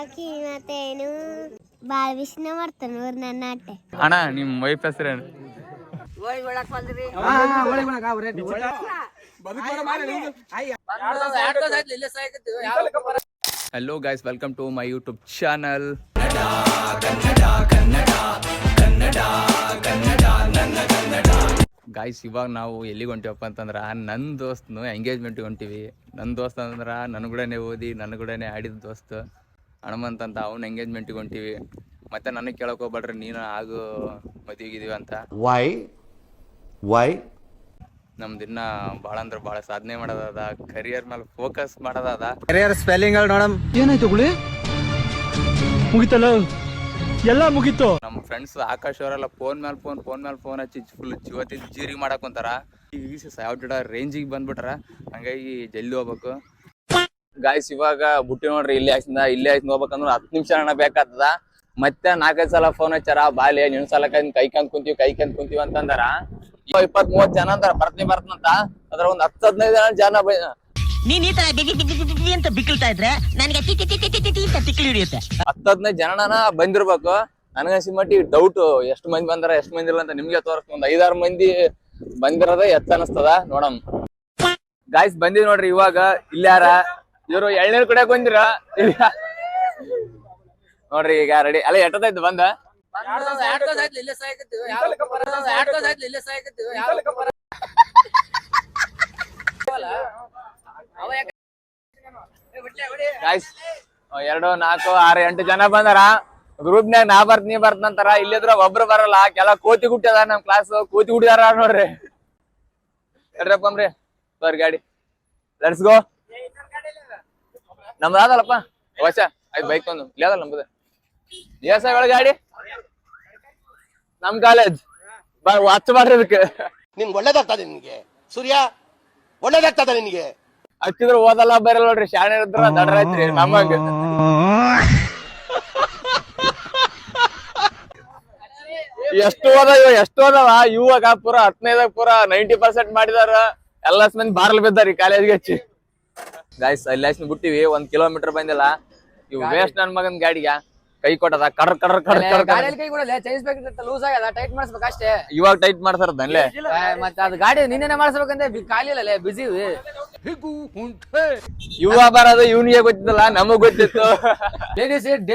ಬಾಕಿ ಮತ್ತೇನು ಬಾಳ ವಿಷ್ಣು ಮಾಡ್ತಾನೆ ಊರ್ ನನ್ನ ಅಟ್ಟೆ. ಅಣ್ಣ ನಿಮ್ ವೈಫ್ ಹೆಸರೇನು? Hello guys, welcome to my YouTube channel. Guys, ಇವಾಗ ನಾವು ಎಲ್ಲಿಗೆ ಹೊಂಟಿವಪ್ಪ ಅಂತಂದ್ರೆ ನನ್ನ ದೋಸ್ತನು ಎಂಗೇಜ್ಮೆಂಟ್ಗೆ ಹೊಂಟಿವಿ. ನನ್ನ ದೋಸ್ತ ಅಂದ್ರೆ ನನ್ನ ಕೂಡನೇ ಓದಿ ನನ್ನ ಕೂಡನೇ ಆಡಿದ ದೋಸ್ತ್ ಹನುಮಂತ್ ಅಂತ, ಅವ್ನ ಎಂಗೇಜ್ಮೆಂಟ್ಗೆ ಹೊಂಟಿವಿ. ಮತ್ತೆ ನನಗೆ ಕೇಳಕ್ ಹೋಗ್ಬೇಡ್ರಿ ನೀನು ಆಗು ಮದುವೆಗಿದೀವಿ ಅಂತ. ವೈ ನಮ್ದು ಇನ್ನ ಭಾಳ ಅಂದ್ರೆ ಭಾಳ ಸಾಧನೆ ಮಾಡೋದದ, ಕರಿಯರ್ ಮೇಲೆ ಫೋಕಸ್ ಮಾಡೋದದ. ಕರಿಯರ್ ಸ್ಪೆಲ್ಲಿಂಗ್ ನೋಡಮ್. ಏನಾಯ್ತು ಗುಳಿ? ಮುಗಿತಲ್ಲ, ಎಲ್ಲ ಮುಗೀತು. ನಮ್ಮ ಫ್ರೆಂಡ್ಸ್ ಆಕಾಶ್ ಅವರೆಲ್ಲ ಫೋನ್ ಮೇಲೆ ಫೋನ್ ಹಚ್ಚಿ ಫುಲ್ ಜೀರಿಗೆ ಮಾಡಕ್ ಕುಂತಾರ. ಈಗ ಯಾವ ರೇಂಜಿಗೆ ಬಂದ್ಬಿಟ್ರ, ಹಂಗಾಗಿ ಜಲ್ದಿ ಹೋಗ್ಬೇಕು. ಗಾಯ್ಸ್, ಇವಾಗ ಬುಟ್ಟಿ ನೋಡ್ರಿ, ಇಲ್ಲೇ ಆಯ್ತು ಹೋಗ್ಬೇಕಂದ್ರೆ 10 ನಿಮಿಷ ಬೇಕಾಗ್ತದ. ಮತ್ತೆ 4-5 ಸಲ ಫೋನ್ ಹಚ್ಚಾರ, ಬಾಲಿ ನಿನ್ ಸಲ ಕೈಕಂದ್ ಕುಂತೀವಿ ಅಂತಂದಾರ. 20-30 ಜನ ಅಂತಾರ ಬರ್ತಂತ. ಅದ್ರ ಒಂದ್ 10-15 ಜನ ನೀನ್ ಈ ತರ ಅಂತ ಬಿಕ್ಕಳ್ತಾ ಇದ್ರೆ ನನಗೆ ತಿಕ್ಕಿ ಹಿಡಿಯುತ್ತೆ. 10-15 ಜನನ ಬಂದಿರ್ಬೇಕು. ನನಗನ್ಸಿ ಮಟ್ಟಿ ಡೌಟ್ ಎಷ್ಟು ಮಂದಿ ಬಂದಾರ ಎಷ್ಟು ಮಂದಿ ಇಲ್ಲ ಅಂತ ನಿಮ್ಗೆ ತೋರಿಸ್ತ. ಒಂದ್ 5-6 ಮಂದಿ ಬಂದಿರೋದ ಹೆಚ್ಚ ಅನಸ್ತದ. ನೋಡಮ್ ಗಾಯ್ಸ್, ಬಂದಿದ್ ನೋಡ್ರಿ. ಇವಾಗ ಇಲ್ಲಾರ ಇವ್ರು ಎಳ್ನೀರ್ ಕಡೆ ಬಂದಿರ ನೋಡ್ರಿ. ಈಗ ರೆಡಿ ಅಲ್ಲ ಎಟ್ಟದೈತು ಬಂದ ಗಾಯ್ಸ್, 2, 4, 6, 8 ಜನ ಬಂದಾರ. ಗ್ರೂಪ್ನ್ಯಾಗ ನಾ ಬರ್ತ ನೀ ಬರ್ತಂತಾರ. ಇಲ್ಲಿದ್ರ ಒಬ್ರು ಬರಲ್ಲ. ಕೆಲ ಕೋತಿ ಗುಟ್ಟಿ ಅದ ನಮ್ ಕ್ಲಾಸ್, ಕೋತಿ ಗುಟ್ಟಿದಾರ ನೋಡ್ರಿ. ಎಡ್ರಪ್ಪಮ್ರಿ ಸರ್ ಗಾಡಿ, ಲೆಟ್ಸ್ ಗೋ. ನಮ್ದು ಅದಲ್ಲಪ್ಪ ವಚ ಆಯ್ತು, ಬೈಕ್ ಒಂದು ಇಲ್ಲಿ ಅದಲ್ಲ ನಮ್ದು. ಒಳ ಗಾಡಿ ನಮ್ ಕಾಲೇಜ್ ಹಚ್ಚ ಮಾಡ್ರಿ. ಅದಕ್ಕೆ ನಿನ್ಗೆ ಒಳ್ಳೇದಾಗ್ತದೆ, ನಿನ್ಗೆ ಸೂರ್ಯ ಒಳ್ಳೇದಾಗ್ತದೆ ನಿನ್ಗೆ. ಹಚ್ಚಿದ್ರು ಓದಲ್ಲ ಬರಲ್ಲ ನೋಡ್ರಿ. ಶಾಣೆ ಇದ್ರ ದಡ್ರ ಐತ್ರಿ ನಮಗ. ಎಷ್ಟು ಓದವ ಇವಾಗ ಪೂರ 10ನೇದಾಗ ಪೂರ 90% ಮಾಡಿದಾರ. ಎಲ್ಲ ಮಂದಿ ಬಾರ್ಲ್ ಬಿದ್ದಾರಿ ಕಾಲೇಜ್ಗೆ ಹಚ್ಚಿ. ಗಾಯ್ಸ್, ಅಲ್ಲಿ ಬಿಟ್ಟಿವಿ. 1 ಕಿಲೋಮೀಟರ್ ಬಂದಿಲ್ಲ. ಇವ್ ವೇಸ್ಟ್ ನನ್ ಮಗನ್ ಗಾಡಿಗೆ ಕೈ ಕೊಟ್ಟದ. ಕಡ್ರ ಕೈ ಕೊಡಲ್ಲ, ಲೂಸ್ ಆಗ್ಯದ, ಟೈಟ್ ಮಾಡಿಸ್ಬೇಕು ಅಷ್ಟೇ. ಇವಾಗ ಟೈಟ್ ಮಾಡ್ತಾರ ದನ್ಲೆ. ಮತ್ತೆ ಅದು ಗಾಡಿ ನಿನ್ನೆ ಮಾಡಿಸ್ಬೇಕಂದ್ರೆ ಖಾಲಿ ಇಲ್ಲ, ಬಿಸಿ. ಇವ ಬರೋದು ಇವ್ನಿಗೆ ಗೊತ್ತಿದ್ದಲ್ಲ, ನಮಗ್ ಗೊತ್ತಿತ್ತು. ಲೇಡೀಸ್ ಇಟ್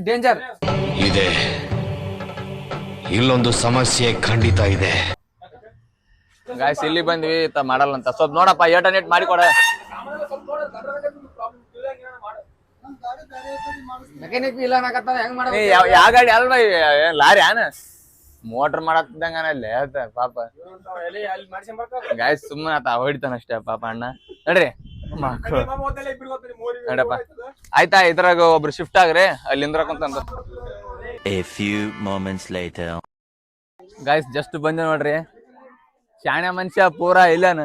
ಡೇಂಜರ್ ಇದೆ. ಇಲ್ಲೊಂದು ಸಮಸ್ಯೆ ಖಂಡಿತ ಇದೆ. ಗಾಯ್ಸ್, ಇಲ್ಲಿ ಬಂದ್ವಿ ಮಾಡಲ್ಲ ಅಂತ. ಸ್ವಲ್ಪ ನೋಡಪ್ಪ ಏಟನೇಟ್ ಮಾಡಿ ಕೊಡ. ಮೆಕ್ಯಾನಿಕ್ ಇಲ್ಲ ಹೆಂಗ್ ಮಾಡ? ಯಾವ ಗಾಡಿ ಅಲ್ವಾ? ಲಾರಿ ಆನ ಮೋಟರ್ ಮಾಡತ್ತಿದ್ದಂಗ ಪಾಪ. ಗಾಯ್ಸ್, ಸುಮ್ಮನೆ ಆತ ಹೊಡಿತಾನ ಅಷ್ಟೇ ಪಾಪ ಅಣ್ಣ. ನಡ್ರಿ ಮಕ್ಕಳು ನಡಪ್ಪ. ಆಯ್ತಾ, ಇದ್ರಾಗ ಒಬ್ರು ಶಿಫ್ಟ್ ಆಗ್ರಿ, ಅಲ್ಲಿಂದ್ರ ಕುಂತಂದು. ಗಾಯ್ಸ್, ಜಸ್ಟ್ ಬಂದೆ ನೋಡ್ರಿ. ಶಾಣೆ ಮನುಷ್ಯ ಪೂರಾ ಇಲ್ಲನ.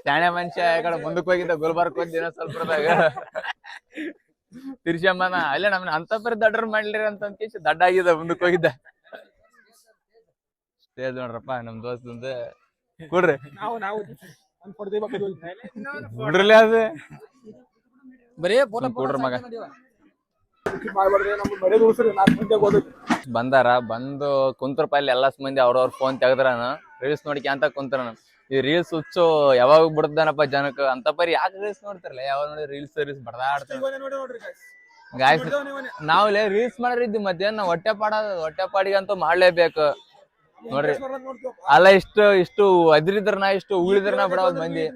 ಶಾಣೆ ಮನುಷ್ಯ ಈ ಕಡೆ ಮುಂದಕ್ಕೆ ಹೋಗಿದ್ದ, ಗುಲ್ಬರ್ಗ ಹೋಗಿದ್ದ ಸ್ವಲ್ಪದಾಗ ತಿರ್ಸಂಬನ. ಅಲ್ಲ ನಮ್ನ ಅಂತ ಪರಿ ದಡ್ರ ಮಾಡ್ಲಿರಿ ಅಂತ ಕೇಸಿ ದಡ್ಡ ಆಗಿದ, ಮುಂದಕ್ಕೆ ಹೋಗಿದ್ದ. ಸ್ಟೇಜ್ ನೋಡ್ರಪ್ಪ ನಮ್ ದೋಸ್ತಂದ ಕೊಡ್ರಿ. ಬಿಡ್ರಲಿ ಅದ ಬರೀ ಕೊಡ್ರಿ ಮಗ. ಬಂದಾರ, ಬಂದು ಕುಂತ್ರಪ್ಪ. ಇಲ್ಲಿ ಎಲ್ಲಾ ಮಂದಿ ಅವ್ರವ್ರ ಫೋನ್ ತೆಗದ್ರಾನ ರೀಲ್ಸ್ ನೋಡಿಕೆ ಅಂತ ಕುಂತ್ರ. ಈ ರೀಲ್ಸ್ ಹುಚ್ಚು ಯಾವಾಗ ಬಿಡ್ದಾನಪ್ಪ ಜನಕ್ಕೆ. ಅಂತ ಪರಿ ಯಾಕೆ ರೀಲ್ಸ್ ನೋಡ್ತಾರಲ್ಲ? ಯಾವಾಗ ನೋಡಿ ರೀಲ್ಸ್ ಬಡದಾಡ್ತಾರ. ಗಾಯ್ಸ್, ನಾವ್ಲೇ ರೀಲ್ಸ್ ಮಾಡಿದ್ವಿ ಮಧ್ಯಾಹ್ನ. ಹೊಟ್ಟೆ ಪಾಡಿಗಂತೂ ಮಾಡ್ಲೇಬೇಕು ನೋಡ್ರಿ. ಅಲ್ಲ ಇಷ್ಟು ಅದ್ರಿದ್ರನ ಇಷ್ಟು ಉಳಿದ್ರನ ಬಿಡೋದ್ ಮಂದಿ.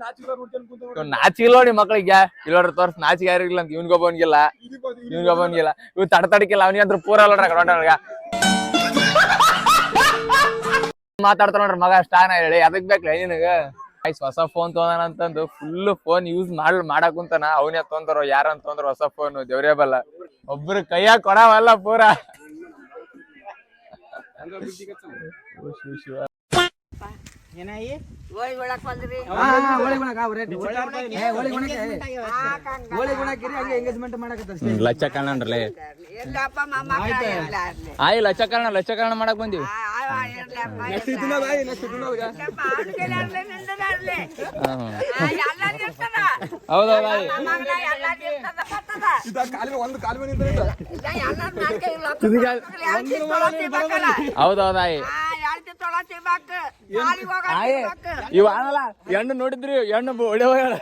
ನಾಚಿಗಿಲ್ಲ ನೋಡಿ ಮಕ್ಳಿಗೆ. ಇಲ್ಲೋಡ್ರಿ ತೋರ್ಸ್, ನಾಚಿಗೆ ಯಾರಿಗಿಲ್ಲ ಅಂತ. ಇವ್ನಿಗೊಬ್ಬನ್ಗಿಲ್ಲ. ಇವ್ ತಡಕಿಲ್ಲ. ಅವ್ನಿಗಂತ್ರ ಪೂರ ಅಲ್ಲ ಮಾತಾಡ್ತಾರ ನೋಡ್ರಿ ಮಗ. ಸ್ಟಾನ ಹೇಳಿ ಅದಕ್ ಬೇಕಲ್ಲ ನಿನಗ. ಹೊಸ ಫೋನ್ ತೊಗೊಂಡ ಅಂತಂದು ಫುಲ್ ಫೋನ್ ಯೂಸ್ ಮಾಡಕ್ ಕುಂತಾನ. ಅವನೇ ತೊಂತಾರ, ಯಾರಂತ ತೊಂದ್ರ ಹೊಸ ಫೋನ್ ದೇವ್ರೇ ಬಲ್ಲ. ಒಬ್ರು ಕೈಯಾಗ ಕೊಡವಲ್ಲ ಪೂರ. ಲಚ್ಚ ಕಾಣನ್ರಲ್ಲ. ಆಯ್ ಲಚ್ಚ ಕಾರಣ ಮಾಡಕ್ ಬಂದಿವಿ. ಹೌದೌದ ಹೌದೌದಾಯಿ ಇವ ಆಗಲ್ಲ ಹೆಣ್ಣು ನೋಡಿದ್ರಿ ಹೆಣ್ಣು ಒಳ್ಳೆ ಹೋಗ್ಯಾಳ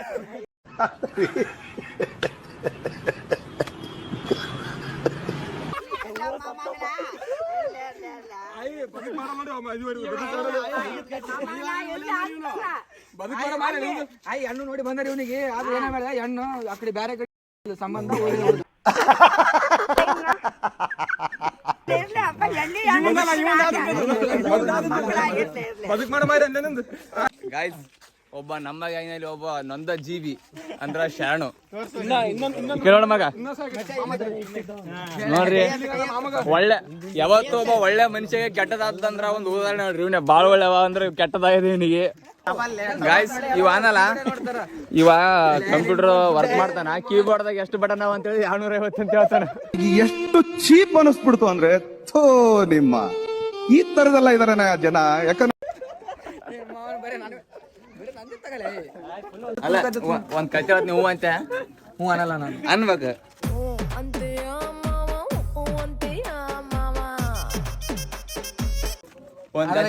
ಹೆಣ್ಣು ನೋಡಿ ಬಂದ್ರಿ ಇವನಿಗೆ ಅದು ಏನ ಬೇಡ ಹೆಣ್ಣು ಆ ಕಡೆ ಬೇರೆ ಕಡೆ ಸಂಬಂಧ ಗಾಯ್ಸ್ ಒಬ್ಬ ನಮ್ಮ ಗ್ಯಾಂಗ್ನಲ್ಲಿ ಒಬ್ಬ ನೊಂದ ಜೀವಿ ಅಂದ್ರ ಶಾಣು ಕೇಳೋಣ ಮಗ ನೋಡ್ರಿ ಒಳ್ಳೆ ಯಾವತ್ತು ಒಬ್ಬ ಒಳ್ಳೆ ಮನುಷ್ಯಗೆ ಕೆಟ್ಟದಾದಂದ್ರ ಒಂದು ಉದಾಹರಣೆ ನೋಡ್ರಿ ಇವನೇ ಬಾಳ ಒಳ್ಳೆವ ಅಂದ್ರೆ ಕೆಟ್ಟದಾಗಿದೆ ಇವನಿಗೆ ಗಾಯ್ಸ್ ಇವ ಅನ್ನಲ್ಲ ಇವ ಕಂಪ್ಯೂಟರ್ ವರ್ಕ್ ಮಾಡ್ತಾನ ಕೀಬೋರ್ಡ್ದಾಗ ಎಷ್ಟು ಬಟನ್ ಅವ ಅಂತೇಳಿ 250 ಅಂತ ಹೇಳ್ತಾನ. ಎಷ್ಟು ಚೀಪ್ ಅನಿಸ್ಬಿಡ್ತು ಅಂದ್ರೆ ಥೋ ನಿಮ್ಮ ಈ ತರದೆಲ್ಲ ಇದಾರೆ ಜನ. ಯಾಕಂದ್ರೆ ಅಲ್ಲ ಒಂದ್ ಕತೆ ಹೇಳ್ತೀನಿ ಹೂ ಅಂತ ಹೂ ಅನ್ನಲ್ಲ ನಾನು ಅನ್ಬೇಕು ಒಂದ್ ಕತೆ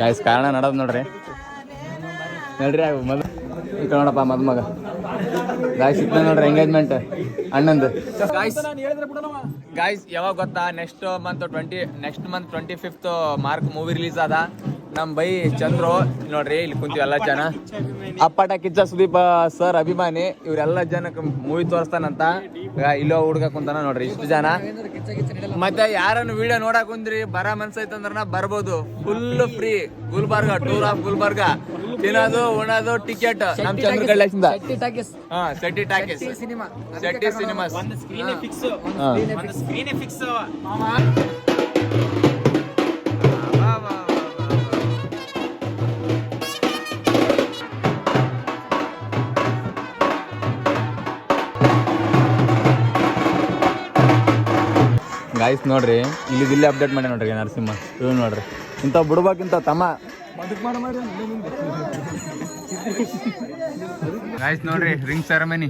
ಗಾಯ್ಸ್ ಕಾರಣ ನಡದ್ ನೋಡ್ರಿ ನೋಡ್ರಿ ನೋಡಪ್ಪ ಮದ್ಮಗ ಗಾಯ್ಸ್ ಇತ್ತ ನೋಡ್ರಿ ಎಂಗೇಜ್ಮೆಂಟ್ ಅಣ್ಣಂದು ಗಾಯ್ಸ್ ಯಾವಾಗ ಗೊತ್ತಾ next month 25th mark movie release ಆದ ನಮ್ ಬೈ ಚಂದ್ರು ನೋಡ್ರಿ ಇಲ್ಲಿ ಕುಂತೀವಿ ಎಲ್ಲ ಜನ ಅಪ್ಪಟ ಕಿಚ್ಚ ಸುದೀಪ ಸರ್ ಅಭಿಮಾನಿ ಇವ್ರೆಲ್ಲ ಜನಕ್ಕೆ ಮೂವಿ ತೋರಿಸ್ತಾನಂತ ಇಲ್ಲೋ ಹುಡ್ಗ ಕುಂತಾನ ನೋಡ್ರಿ ಇಷ್ಟು ಜನ ಮತ್ತೆ ಯಾರನ್ನು ವಿಡಿಯೋ ನೋಡಕ್ ಕುಂದ್ರಿ ಬರ ಮನ್ಸೈತಂದ್ರ ಬರ್ಬೋದು full free Gulbarga tour of Gulbarga ತಿನ್ನೋದು ಉಣೋದು ಟಿಕೆಟ್ ನಮ್ ಚಂದ್ರ ಕಳ್ಳಾಸಿಂದ ಹಾ Setty talkies Setty cinemas guys ನೋಡ್ರಿ ಇಲ್ಲಿ ಅಪ್ಡೇಟ್ ಮಾಡಿ ನೋಡ್ರಿ ನರಸಿಂಹ ಇವ್ ನೋಡ್ರಿ ಇಂಥ ಬಿಡ್ಬೇಕಿಂತ ತಮ್ಮ ಗಾಯ್ಸ್ ನೋಡ್ರಿ ರಿಂಗ್ ಸೆರೆಮನಿ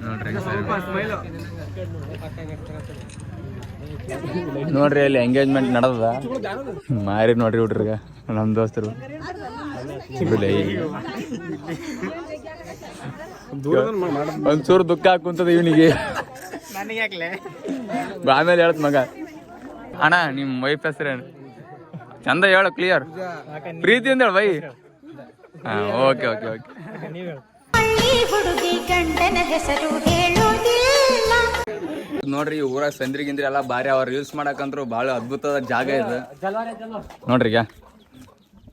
ನೋಡ್ರಿ ನೋಡ್ರಿ ಅಲ್ಲಿ ಎಂಗೇಜ್ಮೆಂಟ್ ನಡೆದ ಮಾರಿ ನೋಡ್ರಿ ಹುಡ್ರಿಗ ನಮ್ ದೋಸ್ತರು ಒಂಚೂರು ದುಃಖ ಹಾಕುಂತದ ಇವನಿಗೆ ಆಮೇಲೆ ಹೇಳತ್ ಮಗ ಅಣ್ಣ ನಿಮ್ ವೈಫ್ ಹೆಸರೇನು ಚಂದ ಹೇಳು ಕ್ಲಿಯರ್ ಪ್ರೀತಿಯಿಂದ ಹೇಳು ಬೈ ಹಾ ಓಕೆ ಓಕೆ ಓಕೆ ನೋಡ್ರಿ ಊರಾಗ ಸಂದ್ರಿ ಗಿಂದ್ರಿ ಎಲ್ಲ ಬಾರಿ ಅವ್ರ ಯೂಸ್ ಮಾಡಕಂತ್ರು ಬಹಳ ಅದ್ಭುತವಾದ ಜಾಗ ಇದೆ ನೋಡ್ರಿ ಈಗ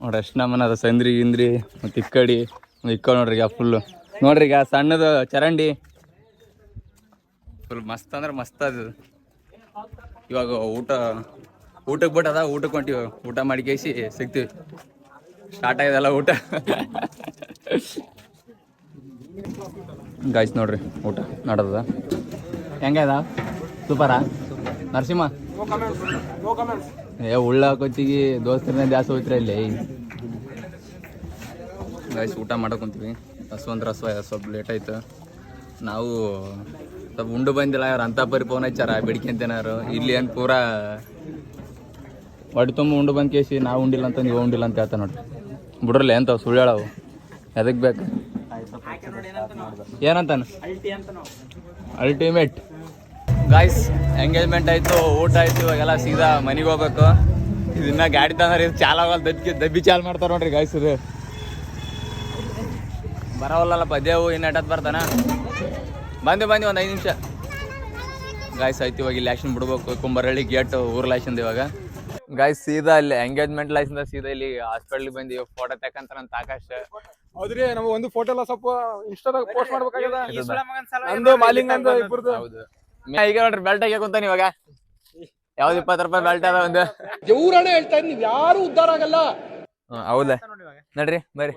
ನೋಡ್ರಿ ಎಷ್ಟು ನಮ್ಮನ ಅದ ಸಂದ್ರಿ ಗಿಂದ್ರಿ ಮತ್ತೆ ಇಕ್ಕಡಿ ನೋಡ್ರಿ ಈಗ ಫುಲ್ ನೋಡ್ರಿ ಈಗ ಸಣ್ಣದು ಚರಂಡಿ ಫುಲ್ ಮಸ್ತ್ ಅಂದ್ರೆ ಮಸ್ತ್ ಅದು ಇವಾಗ ಊಟಕ್ಕೆ ಬಿಟ್ಟದ ಊಟಕ್ಕೆ ಹೊಂಟಿವಿ ಊಟ ಮಾಡಿಕೇಸಿ ಸಿಗ್ತೀವಿ ಸ್ಟಾರ್ಟ್ ಆಗಿದೆಲ್ಲ ಊಟ ಗಾಯ್ಸ್ ನೋಡ್ರಿ ಊಟ ನಡದ ಹೆಂಗದ ಸೂಪರಾ ನರಸಿಂಹ ಉಳ್ಳ ಕೊಚ್ಚಿಗೆ ದೋಸ್ತರನ್ನ ಜಾಸ್ತಿ ಹೋಯ್ತ್ರಿ ಇಲ್ಲಿ ಗಾಯ್ಸ್ ಊಟ ಮಾಡಕ್ ಕುಂತೀವಿ ಸ್ವಲ್ಪ ಲೇಟ್ ಆಯ್ತು ನಾವು ಸ್ವಲ್ಪ ಉಂಡು ಬಂದಿಲ್ಲ ಅವ್ರು ಅಂತ ಪರಿ ಫೋನ್ ಹಚ್ಚಾರ ಬೆಡಿಕೆಂತೇನಾರು ಇಲ್ಲಿ ಏನು ಪೂರಾ ಹೊಟ್ಟೆ ತುಂಬ ಉಂಡು ಬಂದು ಕೇಸಿ ನಾವು ಉಂಡಿಲ್ಲ ಅಂತ ನೀವು ಉಂಡಿಲ್ಲ ಅಂತ ಹೇಳ್ತಾ ನೋಡ್ರಿ ಬಿಡ್ರಲ್ಲ ಎಂತವ್ ಸುಳ್ಳು ಹೇಳವು ಎದಕ್ಕೆ ಬೇಕು ಏನಂತಾನು ಅಲ್ಟಿಮೇಟ್ ಗಾಯ್ಸ್ ಎಂಗೇಜ್ಮೆಂಟ್ ಆಯ್ತು ಊಟ ಆಯ್ತು ಇವಾಗೆಲ್ಲ ಸೀದಾ ಮನೆಗೆ ಹೋಗ್ಬೇಕು ಇದನ್ನ ಗಾಡಿ ತಂದ್ರೆ ಇದು ಚಾಲಾಗಲ್ಲ ದಬ್ಬಿ ಚಾಲು ಮಾಡ್ತಾರೆ ನೋಡ್ರಿ ಗಾಯ್ಸ್ ಇದು ಬರೋವಲ್ಲಪ್ಪ ದೇವು ಇನ್ನು ಎಟ್ಟತ್ ಬರ್ತಾನ ಬಂದು ಒಂದು 5 ನಿಮಿಷ ಗಾಯ್ಸ್ ಆಯ್ತು ಇವಾಗ ಇಲ್ಲಿ ಲ್ಯಾಕ್ಷನ್ ಬಿಡ್ಬೇಕು ಕುಂಬರಳ್ಳಿ ಗೇಟ್ ಊರ್ ಲ್ಯಾಕ್ಷನ್ ಇವಾಗ ಗಾಯ್ಸ್ ಸೀದಾ ಇಲ್ಲಿ ಎಂಗೇಜ್ಮೆಂಟ್ ಲೈಸೆನ್ಸ್ ಸೀದಾ ಇಲ್ಲಿ ಹಾಸ್ಪಿಟ್ಲಿಗೆ ಬಂದಿವಿ ಫೋಟೋ ತಕ್ಕಂತ ನಂತ ಆಕಾಶ್ ಹೌದ್ರಿ ನಮ್ಗೆ ಒಂದು ಫೋಟೋ ಎಲ್ಲ ಸ್ವಲ್ಪ ಇನ್ಸ್ಟಾದಾಗ ಪೋಸ್ಟ್ ಮಾಡ್ಬೇಕಾಗ್ಯದ ಮಾಲಿಂಗ್ ಅಂತ ಇಬ್ಬರದು ಹೌದು ಈಗ ನೋಡ್ರಿ ಬೆಲ್ಟ್ ಹಾಕಿ ಕುಂತಾನ ಇವಾಗ ಯಾವ್ದು 20 ರೂಪಾಯಿ ಬೆಲ್ಟ್ ಅದ ಒಂದು ದೇವ್ರಾಣೆ ಹೇಳ್ತಾ ಇದ್ ನೀವ್ ಯಾರು ಉದ್ದಾರ ಆಗಲ್ಲ ಹೌದಾ ನಡ್ರಿ ಬರ್ರಿ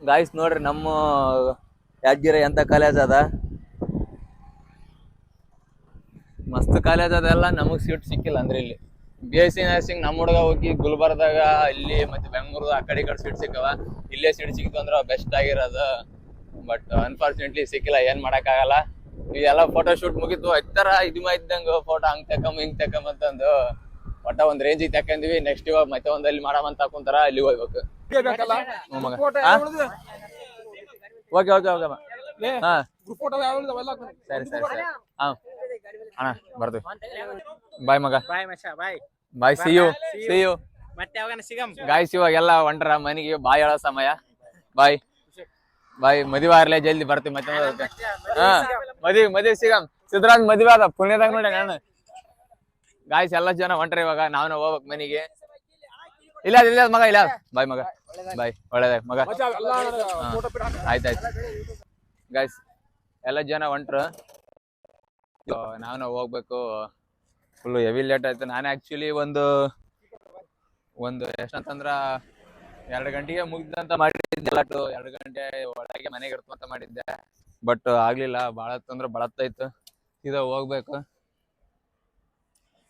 ಗಾಯ್ಸ್ ನೋಡ್ರಿ ನಮ್ಮ ಯಾದಗಿರಿ ಎಂತ ಕಾಲೇಜ್ ಅದ ಮಸ್ತ್ ಕಾಲೇಜ್ ಅದೆಲ್ಲ ನಮಗ್ ಸೀಟ್ ಸಿಕ್ಕಿಲ್ಲ ಅಂದ್ರೆ ಇಲ್ಲಿ BSc ನರ್ಸಿಂಗ್ ನಮ್ಮ ಹುಡುಗ ಹೋಗಿ ಗುಲ್ಬರ್ದಾಗ ಇಲ್ಲಿ ಮತ್ತೆ ಬೆಂಗಳೂರು ಆ ಕಡೆ ಸೀಟ್ ಸಿಕ್ಕವ. ಇಲ್ಲೇ ಸೀಟ್ ಸಿಕ್ತು ಅಂದ್ರೆ ಬೆಸ್ಟ್ ಆಗಿರೋದು. ಬಟ್ ಅನ್ಫಾರ್ಚುನೇಟ್ಲಿ ಸಿಕ್ಕಿಲ್ಲ, ಏನ್ ಮಾಡಕ್ಕಾಗಲ್ಲ. ಇದೆಲ್ಲ ಫೋಟೋ ಶೂಟ್ ಮುಗಿತು, ಹತ್ತರ ಇದು ಇದ್ದಂಗ ಫೋಟೋ ಹಂಗ್ ತಕಂಬ ಹಿಂಗ್ ತಕಂಬ ಅಂತಂದು ಒಟ್ಟ ಒಂದ್ ರೇಂಜಿಗೆ ತಕೊಂಡಿವಿ. ನೆಕ್ಸ್ಟ್ ಇವಾಗ ಮತ್ತೆ ಒಂದಲ್ಲಿ ಮಾಡಮಂತ ಹಾಕೊಂತಾರ, ಅಲ್ಲಿ ಹೋಗ್ಬೇಕು. ಓಕೆ ಓಕೆ ಓಕೆ ಹಾ ಸರಿ ಸರಿ ಸರಿ ಹಾ ಅಣ್ಣ ಬರ್ತೀವಿ. ಬಾಯ್ ಮಗ, ಬಾಯ್ ಸಿ ಯು ಮತ್ತೆ ಯಾವಾಗ ಸಿಗಮ್ ಗಾಯ್ಸ್. ಇವಾಗೆಲ್ಲ ಹೊಂಟ್ರ ಮನೆಗೆ, ಬಾಯ್ ಹೇಳೋ ಸಮಯ. ಬಾಯ್ ಬಾಯ್, ಮದುವೆ ಆಗ್ಲೇ ಜಲ್ದಿ ಬರ್ತೀವಿ ಮತ್ತೆ. ಹಾ ಮದ್ವಿ ಸಿಗಮ್. ಸಿದ್ರಾಜ್ ಮದ್ವೆ ಅದ ಪುಣ್ಯದಾಗ ನೋಡಿ ನಾನು. ಗಾಯ್ಸ್ ಎಲ್ಲ ಜನ ಹೊಂಟ್ರ ಇವಾಗ, ನಾವ್ನ ಹೋಗ್ಬೇಕು ಮನೆಗೆ. ಇಲ್ಲ ಮಗ, ಇಲ್ಲ ಬಾಯ್ ಮಗ, ಬಾಯ್ ಒಳ್ಳೇದಾಗ ಮಗ. ಆಯ್ತಾಯ್ತು ಗಾಯ್ಸ್, ಎಲ್ಲ ಜನ ಹೊಂಟ್ರ, ನಾವ್ನ ಹೋಗ್ಬೇಕು. ಫುಲ್ ಹೆವಿ ಲೇಟ್ ಆಯ್ತು. ನಾನು ಆಕ್ಚುಲಿ ಒಂದು ಎಷ್ಟಂತಂದ್ರ 2 ಗಂಟೆಗೆ ಮುಗ್ದಂತ ಮಾಡಿದ್ದೆ. 2 ಗಂಟೆ ಒಳಗೆ ಮನೆಗೆ ಇರ್ತು ಅಂತ ಮಾಡಿದ್ದೆ, ಬಟ್ ಆಗ್ಲಿಲ್ಲ. ಬಾಳತ್ತಂದ್ರ ಬಳತ್ತೈತು, ಸೀದಾ ಹೋಗ್ಬೇಕು.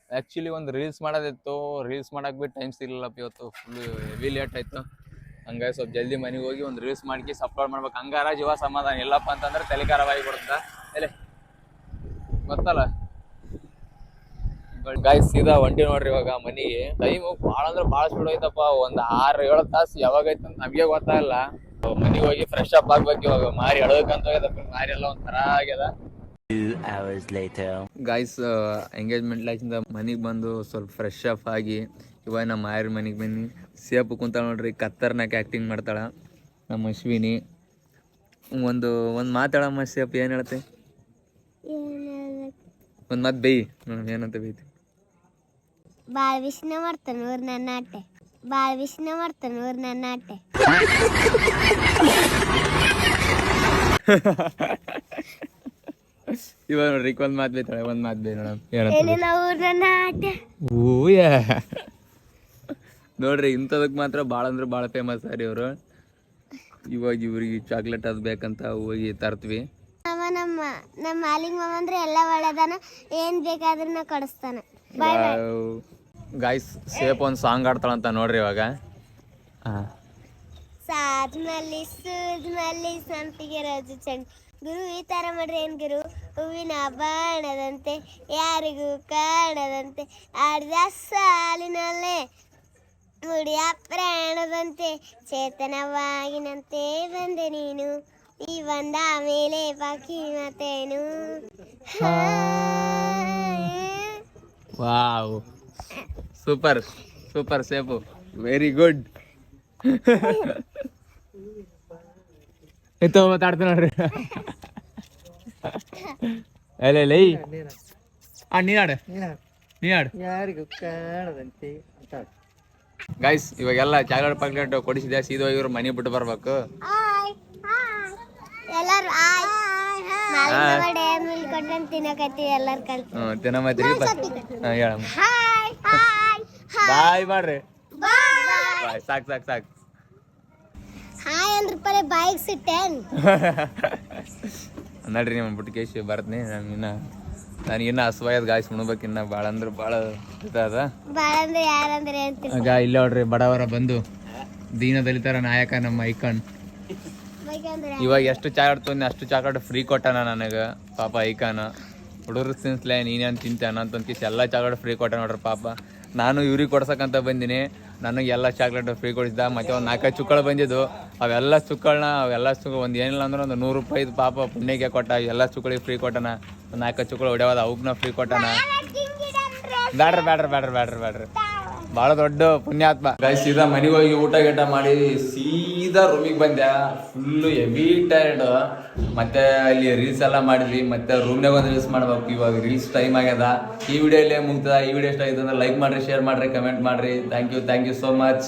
ಆಕ್ಚುಲಿ ಒಂದು ರೀಲ್ಸ್ ಮಾಡೋದಿತ್ತು, ರೀಲ್ಸ್ ಮಾಡಕ್ ಬಿಟ್ಟು ಟೈಮ್ ಸಿಗ್ಲಿಲ್ಲಪ್ಪ ಇವತ್ತು. ಫುಲ್ ಹೆವಿ ಲೇಟ್ ಆಯ್ತು. ಹಂಗಾಗಿ ಸ್ವಲ್ಪ ಜಲ್ದಿ ಮನೆಗೆ ಹೋಗಿ ಒಂದು ರೀಲ್ಸ್ ಮಾಡ್ಕಿ ಅಪ್ಲೋಡ್ ಮಾಡ್ಬೇಕು. ಹಂಗಾರ ಜೀವ ಸಮಾಧಾನ. ಇಲ್ಲಪ್ಪ ಅಂತಂದ್ರೆ ತಲೆಕಾರವಾಗಿ ಬಿಡುತ್ತಾ ಎಲೆ ಗೊತ್ತಲ್ಲ. ಗಾಯ್ಸ್ ಸೀದಾ ಒಂಟಿ ನೋಡ್ರಿ ಇವಾಗ ಮನೆಗೆ. ಟೈಮ್ ಭಾಳ ಅಂದ್ರೆ ಭಾಳ ಸ್ಪೀಡ್ ಹೋಯ್ತಪ್ಪ. ಒಂದು 6-7 ತಾಸು ಯಾವಾಗೈತೆ ಅಂತ ನಮಗೆ ಗೊತ್ತಾಗಲ್ಲ. ಮನೆಗೆ ಹೋಗಿ ಫ್ರೆಶ್ ಅಪ್ ಆಗ್ಬೇಕು ಇವಾಗ. ಮಾರಿ ಎಳಬೇಕಂತ ಹೋಗ್ಯದ, ಮಾರಿ ಎಲ್ಲ ಒಂಥರ ಆಗ್ಯದ. ಗಾಯ್ಸ್ ಎಂಗೇಜ್ಮೆಂಟ್ ಲೈಫಿಂದ ಮನೆಗೆ ಬಂದು ಸ್ವಲ್ಪ ಫ್ರೆಶ್ ಅಪ್ ಆಗಿ ಇವಾಗ ನಮ್ಮ ಮಾರಿ ಮನೆಗೆ ಬನ್ನಿ. ಸೇಪು ಕುಂತಾಳ ನೋಡ್ರಿ, ಕತ್ತರ್ನಾಕ ಆ್ಯಕ್ಟಿಂಗ್ ಮಾಡ್ತಾಳ ನಮ್ಮ ಅಶ್ವಿನಿ. ಒಂದು ಮಾತಾಡಮ್ಮ ಸೇಪು, ಏನು ಹೇಳ್ತೆ? ಒಂದು ಮಾತು ಬೈ ನೋಡಮ್, ಏನಂತ ಬೈತಿ? ಬಾಳ ವಿಷ್ಣು ಮಾಡ್ತಾನ ಊರ್ ನನ್ನ ಆಟೆ, ಬಾಳ ವಿಷ್ಣು ಮಾಡ್ತಾನ ಊರ್ ನನ್ನ ಆಟೆ. ಇವಾಗ ನೋಡ್ರಿ ಒಂದ್ ಮಾತು ಬೈತಾಳೆ, ಒಂದ್ ಮಾತು ಬೈ ನೋಡಮ್. ಏನಿಲ್ಲ ಊರ್ ನನ್ನ ಆಟೆ. ಓಯ ನೋಡ್ರಿ, ಇಂಥದಕ್ ಮಾತ್ರ ಭಾಳ ಅಂದ್ರೆ ಭಾಳ ಫೇಮಸ್ ರೀ ಇವರು. ಇವಾಗ ಇವ್ರಿಗೆ ಚಾಕ್ಲೇಟ್ ಅದು ಬೇಕಂತ ಹೋಗಿ ತರ್ತೀವಿ. ನಮ್ಮ ಮಾಲಿಂಗ್ ಮಾಮ ಅಂದ್ರೆ ಎಲ್ಲ ಒಳ್ಳೆದಾನ, ಏನ್ ಬೇಕಾದ್ರೂ ನಾ ಕೊಡಿಸ್ತಾನ. ಗಾಯ್ಸ್ ಸೇಪ್ ಒಂದು ಸಾಂಗ್ ಆಡ್ತಾಳಂತ ನೋಡ್ರಿ ಇವಾಗ. ಸಾಜ್ ಮಲ್ಲಿ ಸೂಜ್ ಮಲ್ಲಿ ಸಂಪಿಗೆ ರಾಜು ಚಂಡ್ ಗುರು ಈ ತರ ಮಾಡ್ರಿ ಏನ್ ಗುರು, ಹೂವಿನ ಬಾಣದಂತೆ ಯಾರಿಗೂ ಕಾಣದಂತೆ ಆಡಿದ ಸಾಲಿನಲ್ಲೇ ಮುಡಿಯ ಪ್ರಾಣದಂತೆ ಚೇತನವಾಗಿನಂತೆ ಬಂದೆ ನೀನು, ಈ ಬಂದ ಮೇಲೆ ಬಾಕಿ ಮತ್ತೇನು. Wow, super super shape, very good. ಎತ್ತೋ ಮಾತಾಡ್ತೀನಿ ನೋಡ್ರಿ. ಅಲ್ಲೇ ನೀನಾಡು ಯಾರಿಗೂ ಕಾಣದಂತೆ. ಗೈಸ್ ಇವಾಗೆಲ್ಲ ಚಾಕ್ಲೇಟ್ ಪಾಕ್ಲೇಟ್ ಕೊಡಿಸಿದೆ, ಸೀದಾ ಇವ್ರು ಮನೆ ಬಿಟ್ಟು ಬರ್ಬೇಕು. ಎಲ್ಲರೂ ತಿನ್ನಕತ್ತೀವಿ, ಎಲ್ಲರೂ ಕಲ್ತು ತಿನ್ನಮತ್ರಿ. ಹೇಳಮ್ಮ ಬಾಯ್ ಮಾಡ್ರಿ. ಬಾಯ್, ಸಾಕು ಸಾಕು ಸಾಕು. ಹಾಯ್ ಅಂದ್ರ ಪರೆ ಬಾಯಿಗೆ ಸಿಟ್ಟೇನ್ ನಡ್ರಿ ನಿಮ್ಮ ಬಿಟ್ಟು ಕೇಶಿ ಬರ್ತೀನಿ. ನನಗಿನ್ನ ಹಸುವಾಯದ ಗಾಯ್ಸ್ ಉಣ್ಬೇಕು. ಇನ್ನ ಭಾಳ ಅಂದ್ರೆ ಭಾಳ ಇದಾದ. ಬಾಳ ಅಂದ್ರೆ ಯಾರಂದ್ರೆ ಅಂತೀರಿ ಆಗ ಇಲ್ಲ ನೋಡ್ರಿ, ಬಡವರ ಬಂದು ದೀನ ದಲಿತರ ನಾಯಕ ನಮ್ಮ ಐಕಾನ್. ಇವಾಗ ಎಷ್ಟು ಚಾಕ್ಲೇಟ್ ತೊಂದು ಅಷ್ಟು ಚಾಕ್ಲೇಟ್ ಫ್ರೀ ಕೊಟ್ಟಾನ ನನಗೆ ಪಾಪ ಐಕಾನ. ಹುಡುಗರು ತಿನ್ಸ್ಲೇ ನೀನೇನು ತಿಂತಾನ ಅಂತ ಕಿಸ್ ಎಲ್ಲ ಚಾಕ್ಲೇಟ್ ಫ್ರೀ ಕೊಟ್ಟ ನೋಡ್ರಿ ಪಾಪ. ನಾನು ಇವ್ರಿಗೆ ಕೊಡ್ಸಕ್ಕಂತ ಬಂದಿನಿ, ನನಗೆ ಎಲ್ಲ ಚಾಕ್ಲೇಟ್ ಫ್ರೀ ಕೊಡಿಸಿದ. ಮತ್ತು ಒಂದು 4 ಚುಕ್ಕಳು ಬಂದಿದ್ದು, ಅವೆಲ್ಲ ಚುಕ್ಕಳನ್ನ ಒಂದು ಏನಿಲ್ಲ ಅಂದ್ರೆ ಒಂದು 100 ರೂಪಾಯಿ ಪಾಪ ಪುಣ್ಯಕ್ಕೆ ಕೊಟ್ಟ. ಎಲ್ಲ ಚುಕ್ಕಳಿಗೆ ಫ್ರೀ ಕೊಟ್ಟಾನ. 4 ಚುಕ್ಕಳು ಹೊಡ್ಯಾವದ ಅವಕ್ಕನ್ನ ಫ್ರೀ ಕೊಟ್ಟಾನ. ಬ್ಯಾಡ್ರಿ ಭಾಳ ದೊಡ್ಡ ಪುಣ್ಯಾತ್ಮ. ಗೈಸ್ ಸೀದಾ ಮನೆಗೆ ಹೋಗಿ ಊಟ ಗೀಟ ಮಾಡಿ ಸೀದಾ ರೂಮಿಗೆ ಬಂದೆ. Full heavy tired. ಮತ್ತೆ ಅಲ್ಲಿ ರೀಲ್ಸ್ ಎಲ್ಲ ಮಾಡಿದ್ವಿ, ಮತ್ತೆ ರೂಮ್ನಾಗ ಒಂದು ರೀಲ್ಸ್ ಮಾಡ್ಬೇಕು. ಇವಾಗ ರೀಲ್ಸ್ ಟೈಮ್ ಆಗ್ಯದ. ಈ ವಿಡಿಯೋ ಇಲ್ಲೇ ಮುಗ್ತದ. ಈ ವಿಡಿಯೋ ಇಷ್ಟ ಆಯ್ತು ಅಂದ್ರೆ ಲೈಕ್ ಮಾಡಿರಿ, ಶೇರ್ ಮಾಡಿರಿ, ಕಮೆಂಟ್ ಮಾಡಿರಿ. Thank you so much.